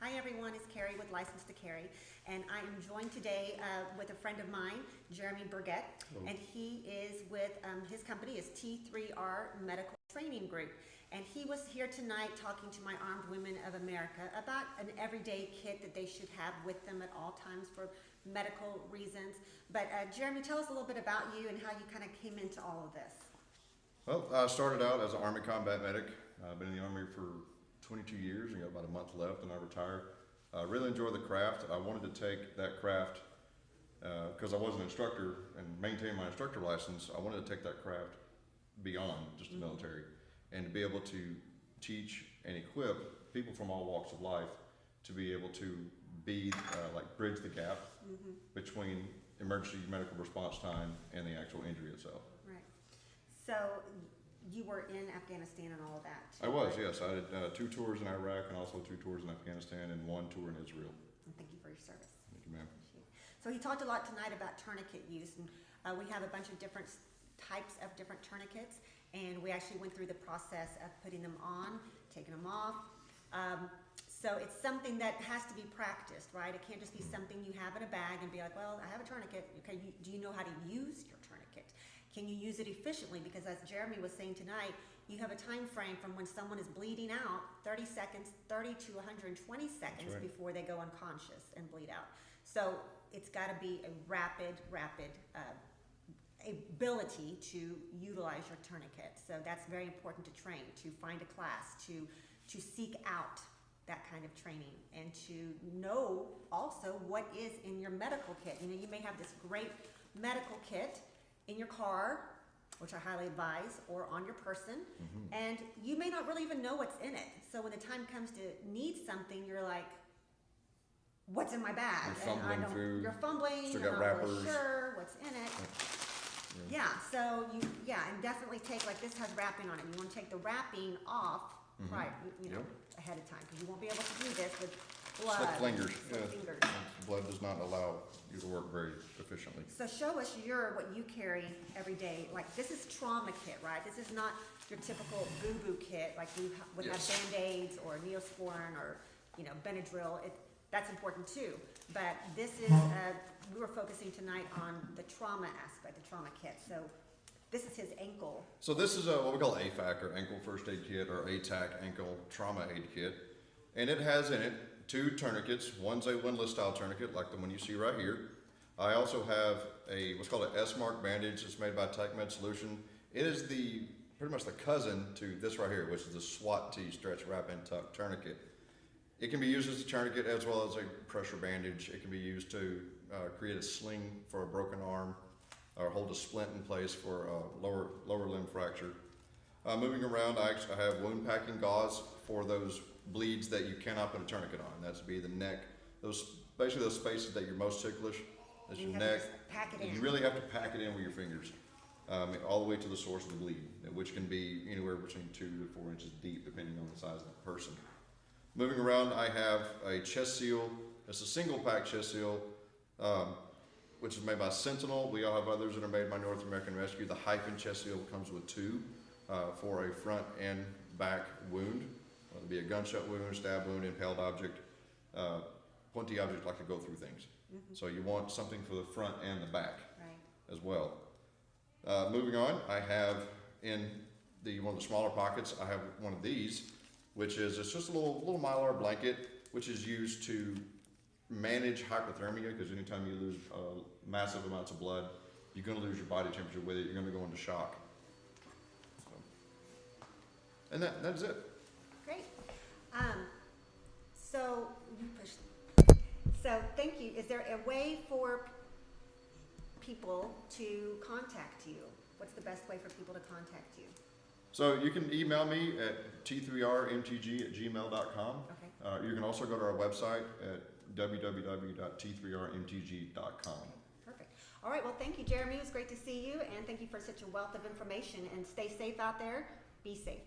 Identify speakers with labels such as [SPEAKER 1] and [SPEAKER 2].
[SPEAKER 1] Hi everyone, it's Carrie with License to Carry, and I am joined today with a friend of mine, Jeremy Burgett, and he is with, his company is T3R Medical Training Group, and he was here tonight talking to my Armed Women of America about an everyday kit that they should have with them at all times for medical reasons. But Jeremy, tell us a little bit about you and how you kind of came into all of this.
[SPEAKER 2] Well, I started out as an Army combat medic. I've been in the Army for 22 years and got about a month left and I retired. I really enjoy the craft. I wanted to take that craft, because I was an instructor and maintain my instructor license, I wanted to take that craft beyond just the military and to be able to teach and equip people from all walks of life to be able to be, bridge the gap between emergency medical response time and the actual injury itself.
[SPEAKER 1] Right. So you were in Afghanistan and all of that too,
[SPEAKER 2] I was,
[SPEAKER 1] right?
[SPEAKER 2] yes. I did 2 tours in Iraq and also 2 tours in Afghanistan and 1 tour in Israel.
[SPEAKER 1] And thank you for your service.
[SPEAKER 2] Thank you, ma'am.
[SPEAKER 1] So he talked a lot tonight about tourniquet use, and we have a bunch of different types of different tourniquets, and we actually went through the process of putting them on, taking them off. So it's something that has to be practiced, right? It can't just be something you have in a bag and be like, well, I have a tourniquet. Okay, do you know how to use your tourniquet? Can you use it efficiently? Because as Jeremy was saying tonight, you have a time frame from when someone is bleeding out, 30 seconds, 30 to 120 seconds before they go unconscious and bleed out. So it's got to be a rapid ability to utilize your tourniquet. So that's very important to train, to find a class, to seek out that kind of training, and to know also what is in your medical kit. You know, you may have this great medical kit in your car, which I highly advise, or on your person, and you may not really even know what's in it. So when the time comes to need something, you're like, what's in my bag? You're fumbling,
[SPEAKER 2] still
[SPEAKER 1] you're
[SPEAKER 2] got
[SPEAKER 1] not
[SPEAKER 2] wrappers.
[SPEAKER 1] really sure what's in it. Yeah, so and definitely take, like this has wrapping on it. You want to take the wrapping off, right, you know, ahead of time, because you won't be able to do this with blood.
[SPEAKER 2] Slick fingers.
[SPEAKER 1] Slick fingers.
[SPEAKER 2] Blood does not allow you to work very efficiently.
[SPEAKER 1] So show us what you carry every day. Like this is trauma kit, right? This is not your typical boo-boo kit like we would have Band-Aids or Neosporin or, you know, Benadryl. That's important too. But this is, we were focusing tonight on the trauma aspect, the trauma kit. So this is his ankle.
[SPEAKER 2] So this is what we call AFAC, or ankle first aid kit, or ATAC, ankle trauma aid kit. And it has in it 2 tourniquets. One's a windlass style tourniquet like the one you see right here. I also have what's called an S-Mark bandage. It's made by TechMed Solution. It is pretty much the cousin to this right here, which is the SWAT T, stretch, wrap, and tuck tourniquet. It can be used as a tourniquet as well as a pressure bandage. It can be used to create a sling for a broken arm, or hold a splint in place for a lower limb fracture. Moving around, I have wound packing gauze for those bleeds that you cannot put a tourniquet on. That's be the neck, basically those spaces that you're most ticklish. That's your neck.
[SPEAKER 1] Pack it in.
[SPEAKER 2] You really have to pack it in with your fingers, all the way to the source of the bleed, which can be anywhere between 2 to 4 inches deep, depending on the size of the person. Moving around, I have a chest seal. It's a single pack chest seal, which is made by Sentinel. We all have others that are made by North American Rescue. The hyphen chest seal comes with 2 for a front and back wound. Whether it be a gunshot wound, stab wound, impaled object, pointy object like to go through things. So you want something for the front and the back as well. Moving on, I have in one of the smaller pockets, I have one of these, which is it's just a little mylar blanket, which is used to manage hypothermia, because anytime you lose massive amounts of blood, you're going to lose your body temperature with it. You're going to go into shock. And that's it.
[SPEAKER 1] Great. So you pushed. So thank you. Is there a way for people to contact you? What's the best way for people to contact you?
[SPEAKER 2] So you can email me at t3rmtg@gmail.com.
[SPEAKER 1] Okay.
[SPEAKER 2] You can also go to our website at www.t3rmtg.com.
[SPEAKER 1] Perfect. All right. Well, thank you, Jeremy. It was great to see you, and thank you for such a wealth of information. And stay safe out there. Be safe.